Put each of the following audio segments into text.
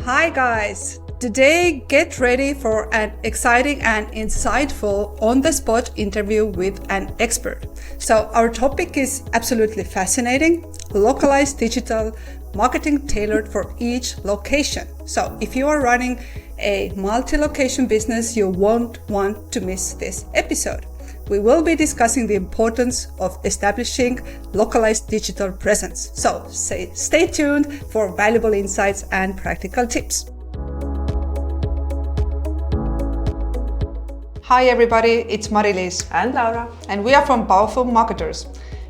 Hi guys! Today get ready for an exciting and insightful on-the-spot interview with an expert. So our topic is absolutely fascinating, localized digital marketing tailored for each location. So if you are running a multi-location business, you won't want to miss this episode. We will be discussing the importance of establishing localized digital presence. So stay tuned for valuable insights and practical tips. Hi everybody, it's Mari-Liis and Laura, and we are from Powerful Marketers.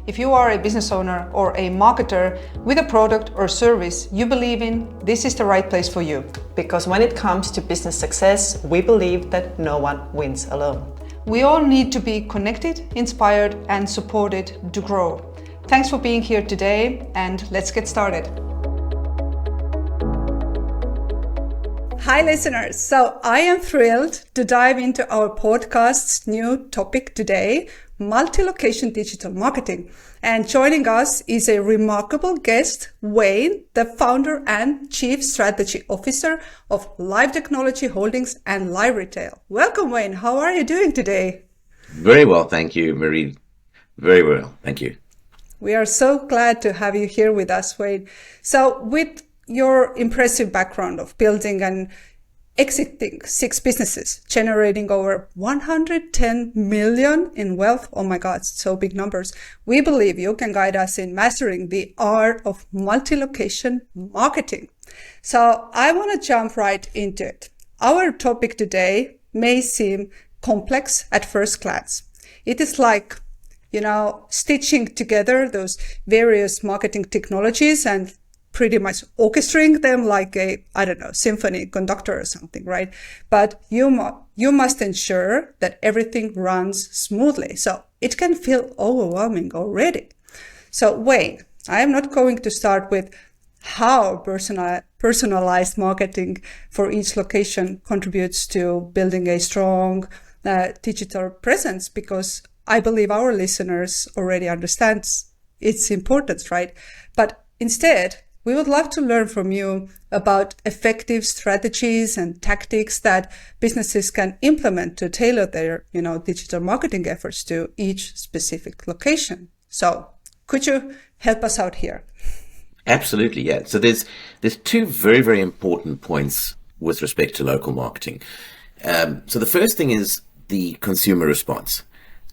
If you are a business owner or a marketer with a product or service you believe in, this is the right place for you. Because when it comes to business success, we believe that no one wins alone. We all need to be connected, inspired, and supported to grow. Thanks for being here today, and let's get started. Hi listeners, so I am thrilled to dive into our podcast's new topic today, multi-location digital marketing. And joining us is a remarkable guest, Wayne, the founder and chief strategy officer of LiveTechnology Holdings and LiveRetail. Welcome, Wayne. How are you doing today? Very well, thank you, Marie. Very well, thank you. We are so glad to have you here with us, Wayne. So with your impressive background of building and exiting 6 businesses, generating over 110 million in wealth. Oh my God, so big numbers. We believe you can guide us in mastering the art of multi-location marketing. So I want to jump right into it. Our topic today may seem complex at first glance. It is like, stitching together those various marketing technologies and pretty much orchestrating them like a, symphony conductor or something, right? But you must ensure that everything runs smoothly. So it can feel overwhelming already. So Wayne, I am not going to start with how personalized marketing for each location contributes to building a strong digital presence, because I believe our listeners already understand its importance, right? But instead, we would love to learn from you about effective strategies and tactics that businesses can implement to tailor their, digital marketing efforts to each specific location. So could you help us out here? Absolutely, yeah. So there's 2 very, very important points with respect to local marketing. So the first thing is the consumer response.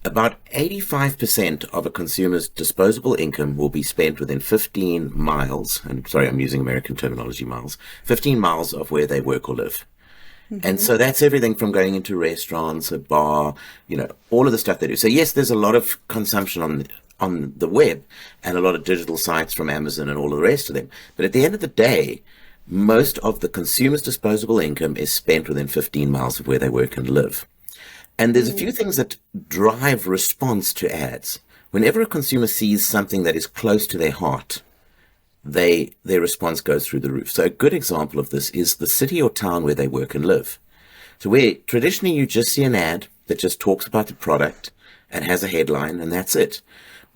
About 85% of a consumer's disposable income will be spent within 15 miles, and sorry, I'm using American terminology, miles, 15 miles of where they work or live. Mm-hmm. And so that's everything from going into restaurants, a bar, all of the stuff they do. So yes, there's a lot of consumption on the web and a lot of digital sites from Amazon and all of the rest of them. But at the end of the day, most of the consumer's disposable income is spent within 15 miles of where they work and live. And there's a few things that drive response to ads. Whenever a consumer sees something that is close to their heart, their response goes through the roof. So a good example of this is the city or town where they work and live. So where traditionally you just see an ad that just talks about the product and has a headline, and that's it.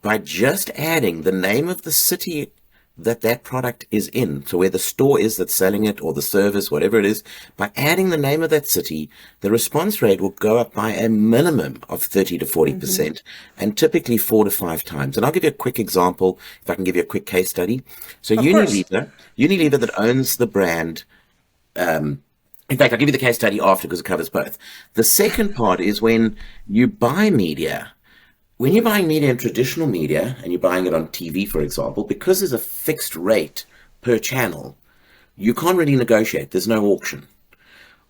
By just adding the name of the city that product is in, so where the store is that's selling it, or the service, whatever it is, by adding the name of that city, the response rate will go up by a minimum of 30 to 40%, and typically 4 to 5 times. And I'll give you a quick example, if I can give you a quick case study. So Unilever that owns the brand, in fact, I'll give you the case study after because it covers both. The second part is when you buy media. When you're buying media in traditional media, and you're buying it on TV, for example, because there's a fixed rate per channel, you can't really negotiate. There's no auction.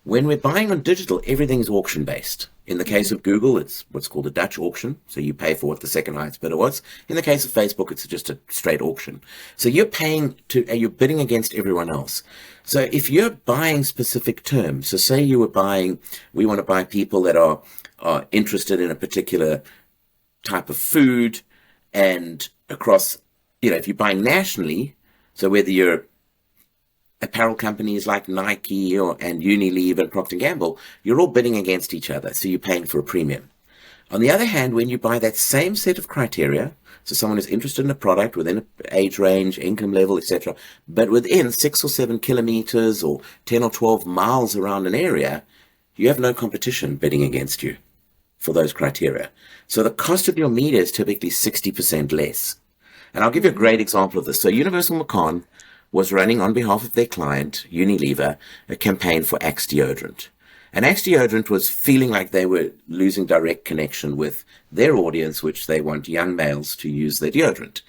When we're buying on digital, everything's auction-based. In the case of Google, it's what's called a Dutch auction. So you pay for what the second highest bidder was. In the case of Facebook, it's just a straight auction. So you're bidding against everyone else. So if you're buying specific terms, so say we want to buy people that are interested in a particular type of food, and across, if you're buying nationally, so whether you're apparel companies like Nike and Unilever and Procter & Gamble, you're all bidding against each other, so you're paying for a premium. On the other hand, when you buy that same set of criteria, So someone who's interested in a product within an age range, income level, etc., but within 6 or 7 kilometers or 10 or 12 miles around an area, you have no competition bidding against you for those criteria. So the cost of your media is typically 60% less. And I'll give you a great example of this. So Universal McCann was running on behalf of their client, Unilever, a campaign for Axe deodorant. And Axe deodorant was feeling like they were losing direct connection with their audience, which they want young males to use their deodorant.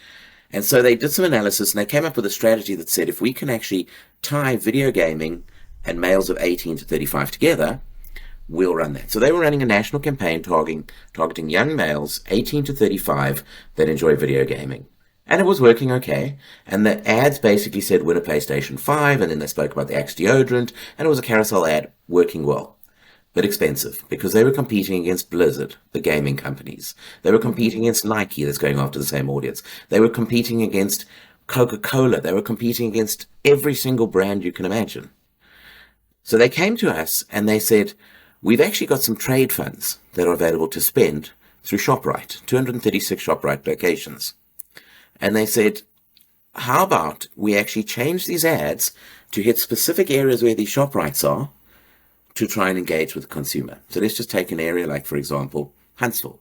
And so they did some analysis and they came up with a strategy that said if we can actually tie video gaming and males of 18 to 35 together, we'll run that. So they were running a national campaign targeting young males 18 to 35 that enjoy video gaming. And it was working okay. And the ads basically said win a PlayStation 5, and then they spoke about the Axe deodorant, and it was a carousel ad working well, but expensive because they were competing against Blizzard, the gaming companies. They were competing against Nike, that's going after the same audience. They were competing against Coca-Cola. They were competing against every single brand you can imagine. So they came to us and they said, we've actually got some trade funds that are available to spend through ShopRite, 236 ShopRite locations. And they said, how about we actually change these ads to hit specific areas where these ShopRites are to try and engage with the consumer. So let's just take an area like, for example, Huntsville.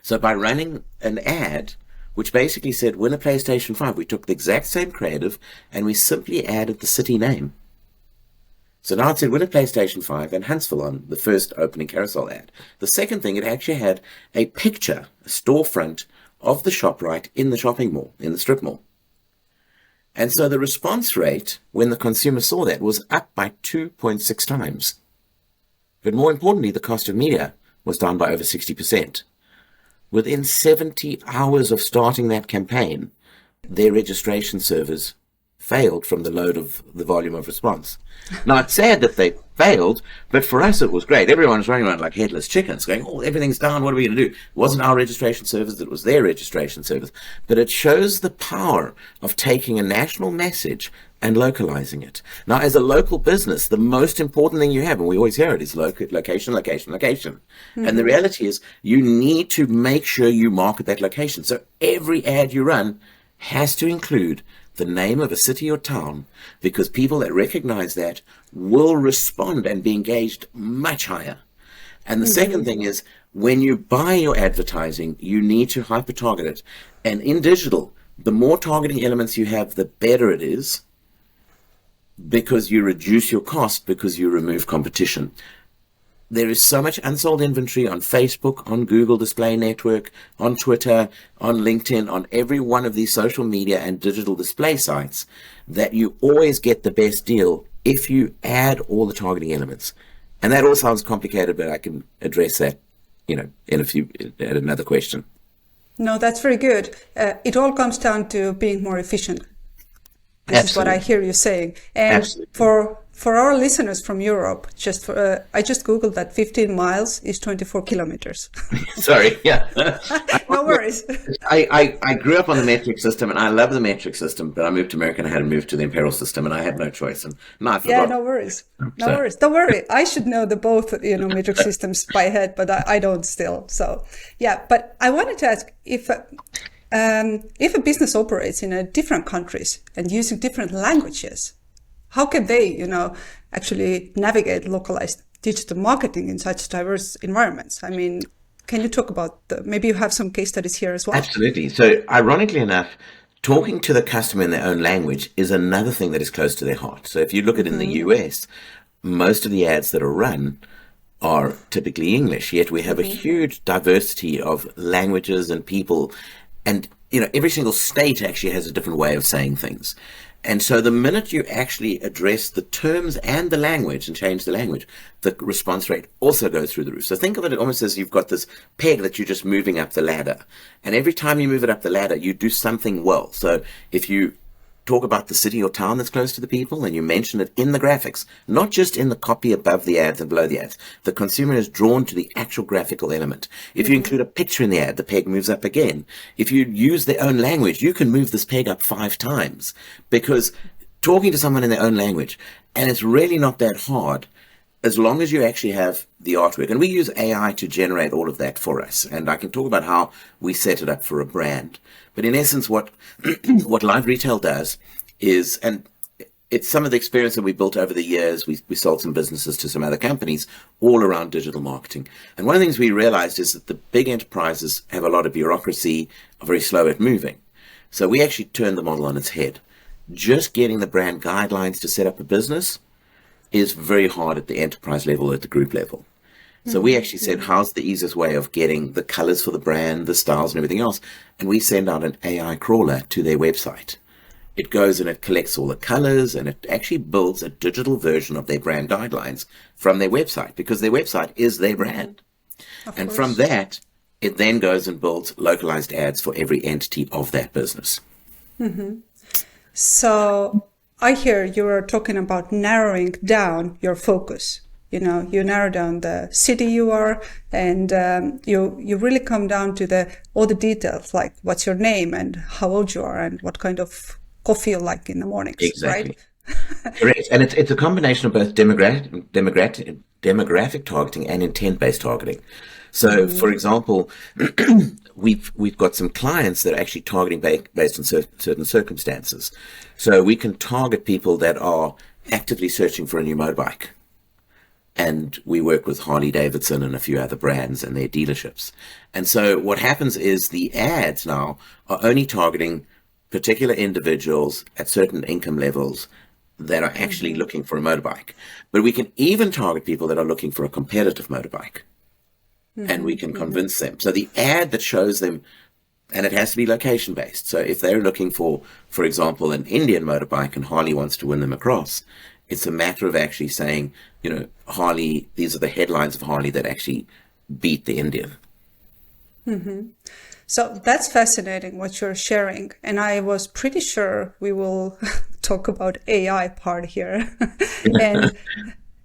So by running an ad, which basically said win a PlayStation 5, we took the exact same creative and we simply added the city name. So now it said win a PlayStation 5 and Huntsville on the first opening carousel ad. The second thing, it actually had a picture, a storefront of the ShopRite in the shopping mall, in the strip mall. And so the response rate when the consumer saw that was up by 2.6 times. But more importantly, the cost of media was down by over 60%. Within 70 hours of starting that campaign, their registration servers failed from the load of the volume of response. Now, it's sad that they failed, but for us it was great. Everyone was running around like headless chickens going, oh, everything's down, what are we going to do? It wasn't our registration service, it was their registration service. But it shows the power of taking a national message and localizing it. Now, as a local business, the most important thing you have, and we always hear it, is location, location, location. Mm-hmm. And the reality is you need to make sure you market that location. So every ad you run has to include the name of a city or town, because people that recognize that will respond and be engaged much higher. And the second thing is, when you buy your advertising, you need to hyper-target it. And in digital, the more targeting elements you have, the better it is, because you reduce your cost, because you remove competition. There is so much unsold inventory on Facebook, on Google Display Network, on Twitter, on LinkedIn, on every one of these social media and digital display sites, that you always get the best deal if you add all the targeting elements. And that all sounds complicated, but I can address that, in at another question. No, that's very good. It all comes down to being more efficient. This Absolutely. Is what I hear you saying. And Absolutely. For our listeners from Europe, I just Googled that 15 miles is 24 kilometers. Sorry, yeah. No worries. I grew up on the metric system, and I love the metric system, but I moved to America and I had to move to the imperial system, and I had no choice. And I forgot. Yeah, no worries. No worries. Don't worry. I should know the both, metric systems by head, but I don't still. So, yeah. But I wanted to ask if a business operates in different countries and using different languages, how can they, actually navigate localized digital marketing in such diverse environments? I mean, can you talk about maybe you have some case studies here as well? Absolutely. So ironically enough, talking to the customer in their own language is another thing that is close to their heart. So if you look at in the US, most of the ads that are run are typically English, yet we have a huge diversity of languages and people. And, every single state actually has a different way of saying things. And so the minute you actually address the terms and the language and change the language, the response rate also goes through the roof. So think of it almost as you've got this peg that you're just moving up the ladder. And every time you move it up the ladder, you do something well. So if you talk about the city or town that's close to the people and you mention it in the graphics, not just in the copy above the ads and below the ads, the consumer is drawn to the actual graphical element. If you include a picture in the ad, the peg moves up again. If you use their own language, you can move this peg up 5 times, because talking to someone in their own language, and it's really not that hard, as long as you actually have the artwork, and we use AI to generate all of that for us. And I can talk about how we set it up for a brand. But in essence, what what LiveRetail does is, and it's some of the experience that we built over the years. We sold some businesses to some other companies all around digital marketing. And one of the things we realized is that the big enterprises have a lot of bureaucracy, are very slow at moving. So we actually turned the model on its head. Just getting the brand guidelines to set up a business is very hard at the enterprise level, at the group level. So we actually said, how's the easiest way of getting the colors for the brand, the styles and everything else? And we send out an AI crawler to their website. It goes and it collects all the colors, and it actually builds a digital version of their brand guidelines from their website, because their website is their brand. And from that, it then goes and builds localized ads for every entity of that business. So I hear you are talking about narrowing down your focus. You know, you narrow down the city you are, and you really come down to all the details, like what's your name and how old you are and what kind of coffee you like in the mornings, Exactly. right? Correct. And it's a combination of both demographic targeting and intent-based targeting. So, for example, we've got some clients that are actually targeting based on certain circumstances. So we can target people that are actively searching for a new motorbike. And we work with Harley Davidson and a few other brands and their dealerships. And so what happens is the ads now are only targeting particular individuals at certain income levels that are actually looking for a motorbike. But we can even target people that are looking for a competitive motorbike. And we can convince them. So the ad that shows them, and it has to be location based. So if they're looking for example, an Indian motorbike and Harley wants to win them across, it's a matter of actually saying, you know, Harley, these are the headlines of Harley that actually beat the Indian. So that's fascinating what you're sharing. And I was pretty sure we will talk about AI part here.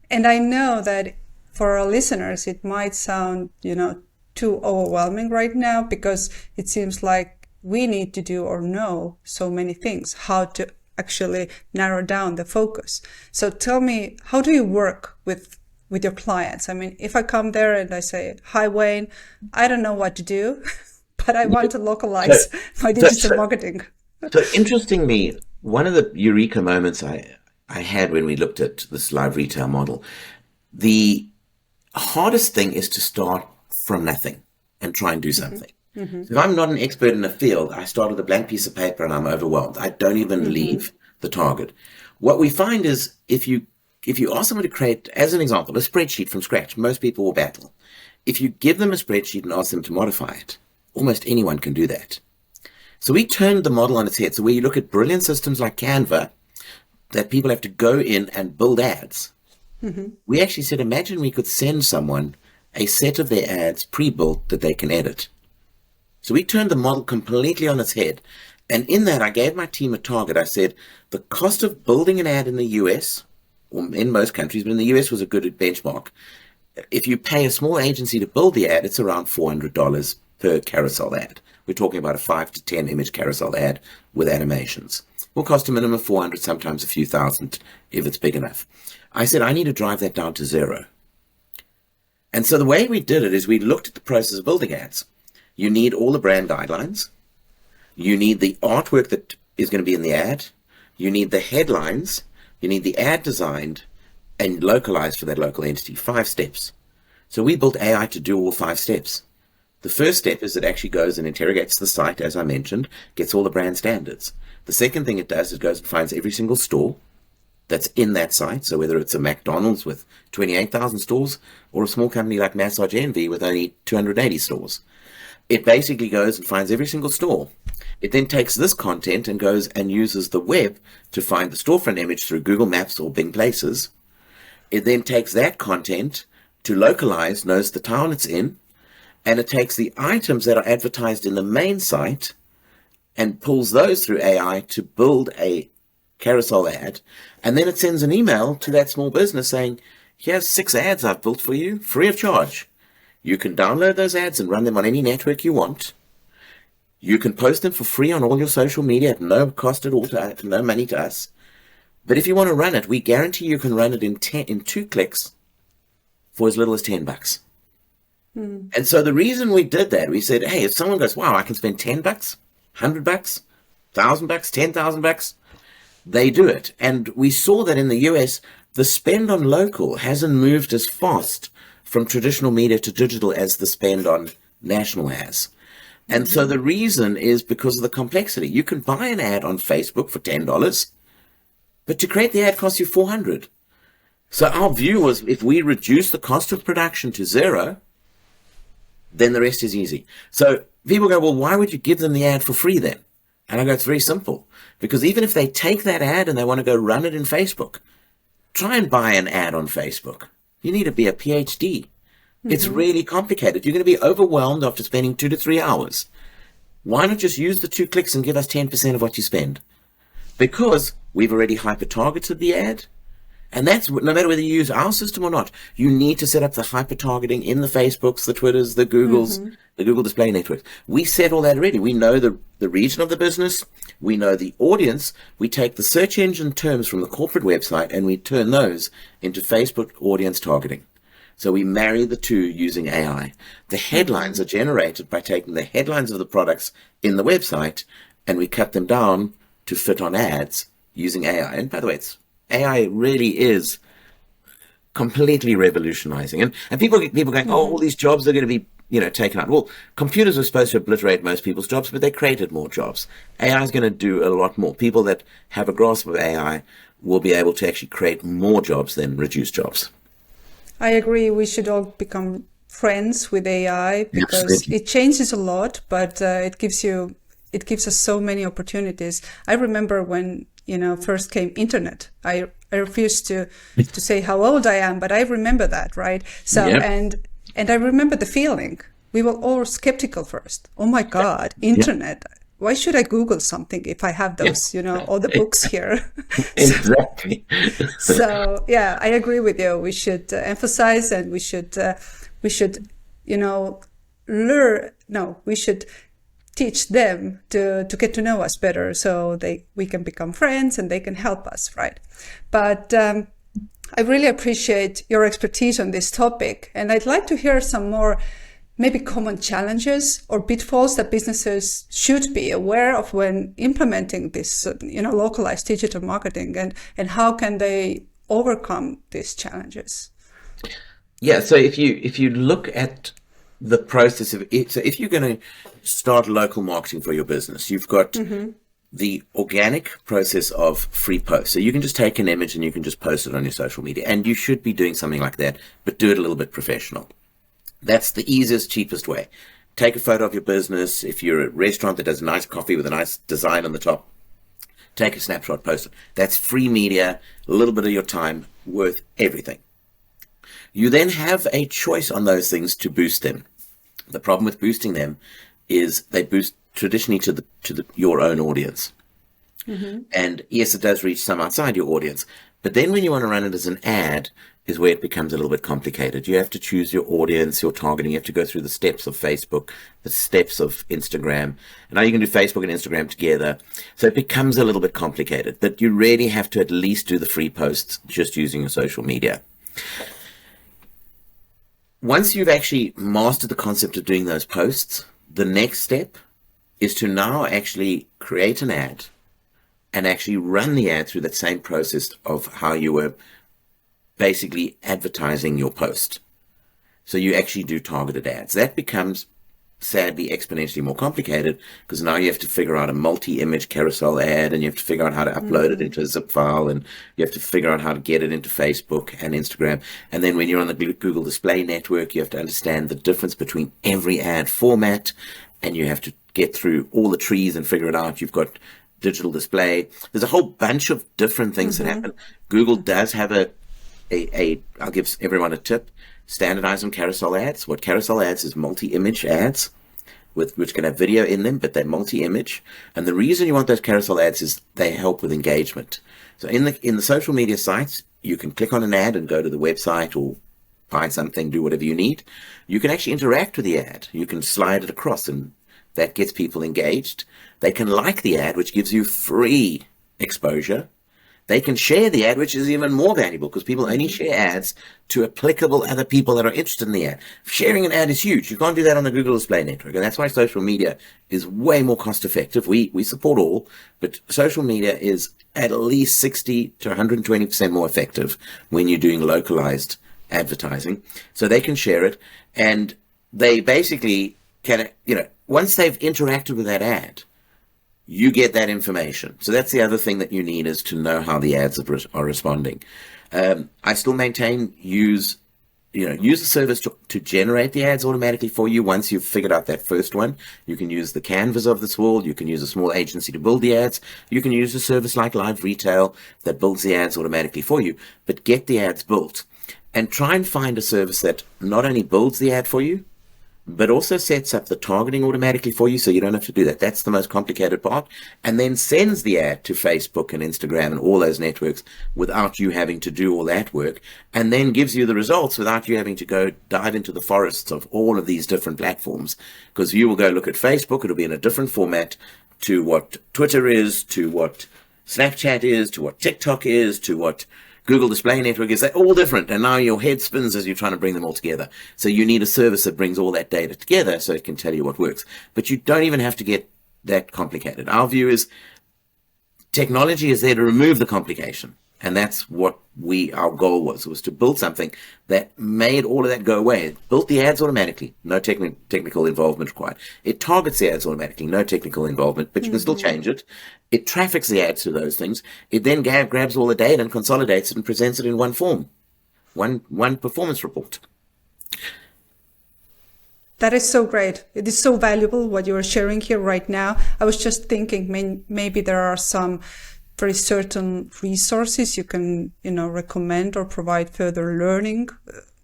and I know that for our listeners, it might sound, you know, too overwhelming right now, because it seems like we need to do or know so many things, how to actually narrow down the focus. So tell me, how do you work with your clients? I mean, if I come there and I say, hi, Wayne, I don't know what to do, but I want to localize my digital marketing. So interestingly, one of the eureka moments I had when we looked at this LiveRetail model, the hardest thing is to start from nothing and try and do something. So if I'm not an expert in a field, I start with a blank piece of paper and I'm overwhelmed. I don't even leave the target. What we find is if you ask someone to create, as an example, a spreadsheet from scratch, most people will battle. If you give them a spreadsheet and ask them to modify it, almost anyone can do that. So we turned the model on its head. So where you look at brilliant systems like Canva, that people have to go in and build ads. We actually said, imagine we could send someone a set of their ads pre-built that they can edit. So we turned the model completely on its head. And in that, I gave my team a target. I said, the cost of building an ad in the US, or in most countries, but in the US was a good benchmark. If you pay a small agency to build the ad, it's around $400 per carousel ad. We're talking about a 5 to 10 image carousel ad with animations. Will cost a minimum of 400, sometimes a few thousand if it's big enough. I said, I need to drive that down to zero. And so the way we did it is we looked at the process of building ads. You need all the brand guidelines. You need the artwork that is going to be in the ad. You need the headlines. You need the ad designed and localized for that local entity. 5 steps. So we built AI to do all 5 steps. The first step is it actually goes and interrogates the site, as I mentioned, gets all the brand standards. The second thing it does is it goes and finds every single store that's in that site. So whether it's a McDonald's with 28,000 stores or a small company like Massage Envy with only 280 stores, it basically goes and finds every single store. It then takes this content and goes and uses the web to find the storefront image through Google Maps or Bing Places. It then takes that content to localize, knows the town it's in, and it takes the items that are advertised in the main site and pulls those through AI to build a carousel ad. And then it sends an email to that small business saying, here's 6 ads I've built for you, free of charge. You can download those ads and run them on any network you want. You can post them for free on all your social media at no cost at all, no money to us. But if you want to run it, we guarantee you can run it in 2 clicks for as little as $10. And so the reason we did that, we said, hey, if someone goes, wow, I can spend $10, $100, $1,000, $10,000, they do it. And we saw that in the US, the spend on local hasn't moved as fast from traditional media to digital as the spend on national has. And so the reason is because of the complexity. You can buy an ad on Facebook for $10, but to create the ad costs you $400. So our view was, if we reduce the cost of production to zero, then the rest is easy. So people go, well, why would you give them the ad for free then? And I go, it's very simple. Because even if they take that ad and they want to go run it in Facebook, try and buy an ad on Facebook. You need to be a PhD. It's really complicated. You're going to be overwhelmed after spending 2 to 3 hours. Why not just use the 2 clicks and give us 10% of what you spend? Because we've already hyper-targeted the ad. And that's no matter whether you use our system or not, you need to set up the hyper-targeting in the Facebooks, the Twitters, the Googles, the Google Display Network. We set all that already. We know the region of the business. We know the audience. We take the search engine terms from the corporate website and we turn those into Facebook audience targeting. So we marry the two using AI. The headlines are generated by taking the headlines of the products in the website and we cut them down to fit on ads using AI. And by the way, AI really is completely revolutionizing. And people going, oh, all these jobs are going to be, taken out. Well, computers are supposed to obliterate most people's jobs, but they created more jobs. AI is going to do a lot more. People that have a grasp of AI will be able to actually create more jobs than reduce jobs. I agree. We should all become friends with AI because Absolutely. it changes a lot, but it gives us so many opportunities. I remember when first came internet. I refuse to say how old I am, but I remember that, right? So Yep. and I remember the feeling. We were all skeptical first. Oh my God, internet. Why should I Google something if I have those, all the books here? Exactly. So yeah, I agree with you. We should emphasize and we should learn. No, we should teach them to get to know us better so we can become friends and they can help us, right? But I really appreciate your expertise on this topic. And I'd like to hear some more maybe common challenges or pitfalls that businesses should be aware of when implementing this, localized digital marketing and how can they overcome these challenges? Yeah, so if you look at the process of it, so if you're going to start local marketing for your business, you've got the organic process of free posts. So you can just take an image and you can just post it on your social media, and you should be doing something like that, but do it a little bit professional. That's the easiest, cheapest way. Take a photo of your business. If you're a restaurant that does a nice coffee with a nice design on the top, take a snapshot, post it. That's free media, a little bit of your time, worth everything. You then have a choice on those things to boost them. The problem with boosting them is they boost traditionally to your own audience. And yes, it does reach some outside your audience. But then when you want to run it as an ad is where it becomes a little bit complicated. You have to choose your audience, your targeting. You have to go through the steps of Facebook, the steps of Instagram. And now you can do Facebook and Instagram together. So it becomes a little bit complicated. But you really have to at least do the free posts just using your social media. Once you've actually mastered the concept of doing those posts, the next step is to now actually create an ad and actually run the ad through that same process of how you were basically advertising your post. So you actually do targeted ads. That becomes sadly exponentially more complicated because now you have to figure out a multi-image carousel ad and you have to figure out how to upload it into a zip file and you have to figure out how to get it into Facebook and Instagram. And then when you're on the Google Display Network, you have to understand the difference between every ad format and you have to get through all the trees and figure it out. You've got digital display. There's a whole bunch of different things that happen. Google does have I'll give everyone a tip. Standardize on carousel ads. What carousel ads is multi-image ads which can have video in them, but they're multi-image. And the reason you want those carousel ads is they help with engagement. So in the social media sites, you can click on an ad and go to the website or buy something, do whatever you need. You can actually interact with the ad. You can slide it across and that gets people engaged. They can like the ad, which gives you free exposure. they can share the ad, which is even more valuable because people only share ads to applicable other people that are interested in the ad. Sharing an ad is huge. You can't do that on the Google Display Network. And that's why social media is way more cost effective. We support all, but social media is at least 60 to 120% more effective when you're doing localized advertising. So they can share it, and they basically can, once they've interacted with that ad, you get that information. So that's the other thing that you need, is to know how the ads are responding. I still maintain use the service to generate the ads automatically for you. Once you've figured out that first one, you can use the Canvas of this world. You can use a small agency to build the ads. You can use a service like LiveRetail that builds the ads automatically for you, but get the ads built and try and find a service that not only builds the ad for you, but also sets up the targeting automatically for you, so you don't have to do that. That's the most complicated part. And then sends the ad to Facebook and Instagram and all those networks without you having to do all that work, and then gives you the results without you having to go dive into the forests of all of these different platforms. Because you will go look at Facebook, it'll be in a different format to what Twitter is, to what Snapchat is, to what TikTok is, to what Google Display Network is. They're all different, and now your head spins as you're trying to bring them all together. So you need a service that brings all that data together so it can tell you what works. But you don't even have to get that complicated. Our view is technology is there to remove the complication, and that's what our goal was to build something that made all of that go away. It built the ads automatically, no technical involvement required. It targets the ads automatically, no technical involvement, but you can still change it. It traffics the ads to those things. It then grabs all the data and consolidates it and presents it in one form, one performance report. That is so great. It is so valuable what you are sharing here right now. I was just thinking maybe there are some very certain resources you can, recommend or provide further learning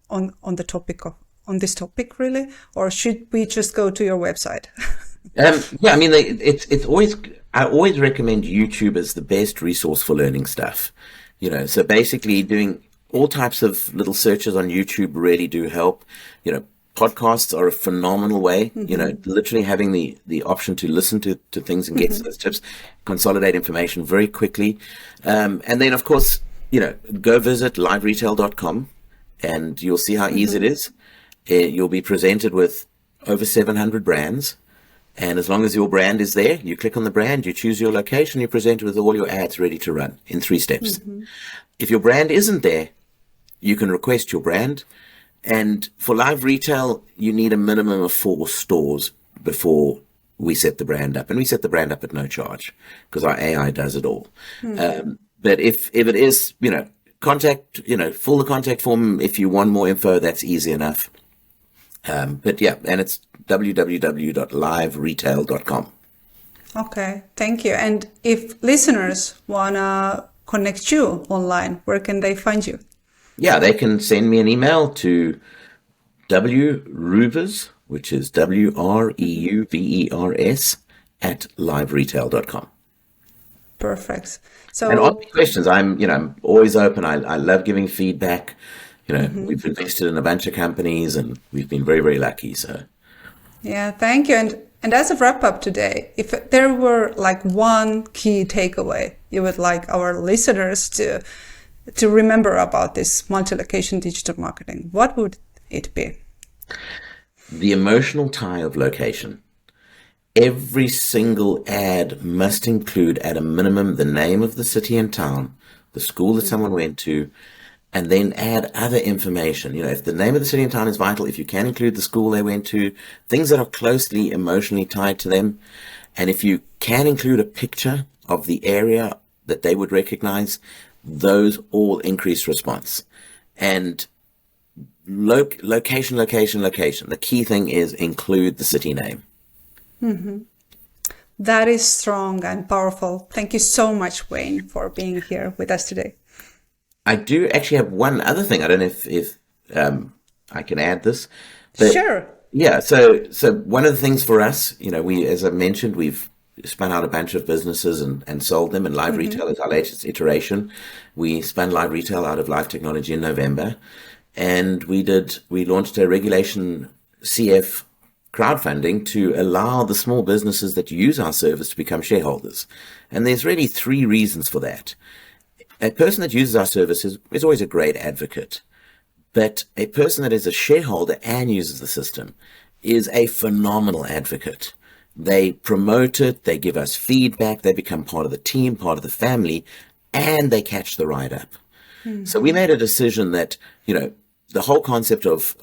on this topic, really, or should we just go to your website? It's always. I always recommend YouTube as the best resource for learning stuff. So basically doing all types of little searches on YouTube really do help. Podcasts are a phenomenal way, literally having the option to listen to things and get those tips, consolidate information very quickly. And then, of course, go visit LiveRetail.com and you'll see how easy it is. You'll be presented with over 700 brands. And as long as your brand is there, you click on the brand, you choose your location, you're presented with all your ads ready to run in 3 steps. If your brand isn't there, you can request your brand. And for LiveRetail, you need a minimum of 4 stores before we set the brand up. And we set the brand up at no charge because our AI does it all. But if it is, contact, fill the contact form. If you want more info, that's easy enough. But yeah, and it's www.liveretail.com. Okay, thank you. And if listeners want to connect you online, where can they find you? Yeah, they can send me an email to wreuvers, which is WREUVERS @liveretail.com. Perfect. So, and ask me questions. I'm always open. I love giving feedback. We've invested in a bunch of companies and we've been very, very lucky. So, yeah, thank you. And as a wrap up today, if there were like one key takeaway you would like our listeners to remember about this multi-location digital marketing, what would it be? The emotional tie of location. Every single ad must include at a minimum the name of the city and town, the school that someone went to, and then add other information. If the name of the city and town is vital, if you can include the school they went to, things that are closely emotionally tied to them. And if you can include a picture of the area that they would recognize, those all increase response. And location. The key thing is include the city name. That is strong and powerful. Thank you so much, Wayne, for being here with us today. I do actually have one other thing. I don't know if I can add this. But sure. Yeah. So one of the things for us, we, as I mentioned, we've spun out a bunch of businesses and sold them, and LiveRetail is our latest iteration. We spun LiveRetail out of LiveTechnology in November, and we launched a regulation CF crowdfunding to allow the small businesses that use our service to become shareholders. And there's really 3 reasons for that. A person that uses our services is always a great advocate, but a person that is a shareholder and uses the system is a phenomenal advocate. They promote it, they give us feedback, they become part of the team, part of the family, and they catch the ride up. So we made a decision that, the whole concept of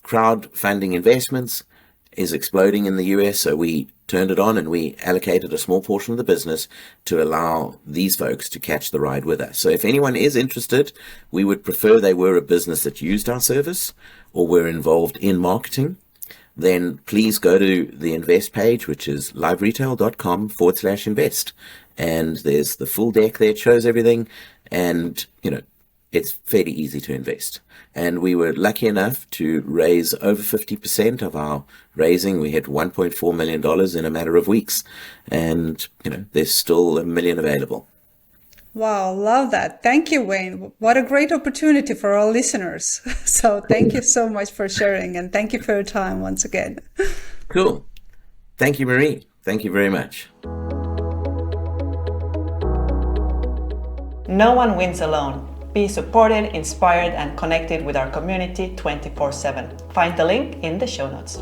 crowdfunding investments is exploding in the US. So we turned it on and we allocated a small portion of the business to allow these folks to catch the ride with us. So if anyone is interested, we would prefer they were a business that used our service or were involved in marketing. Then please go to the invest page, which is liveretail.com/invest. And there's the full deck there. It shows everything. And, it's fairly easy to invest. And we were lucky enough to raise over 50% of our raising. We hit $1.4 million in a matter of weeks. And, there's still $1 million available. Wow, love that. Thank you, Wayne. What a great opportunity for our listeners. So thank you so much for sharing, and thank you for your time once again. Cool. Thank you, Marie. Thank you very much. No one wins alone. Be supported, inspired, and connected with our community 24/7. Find the link in the show notes.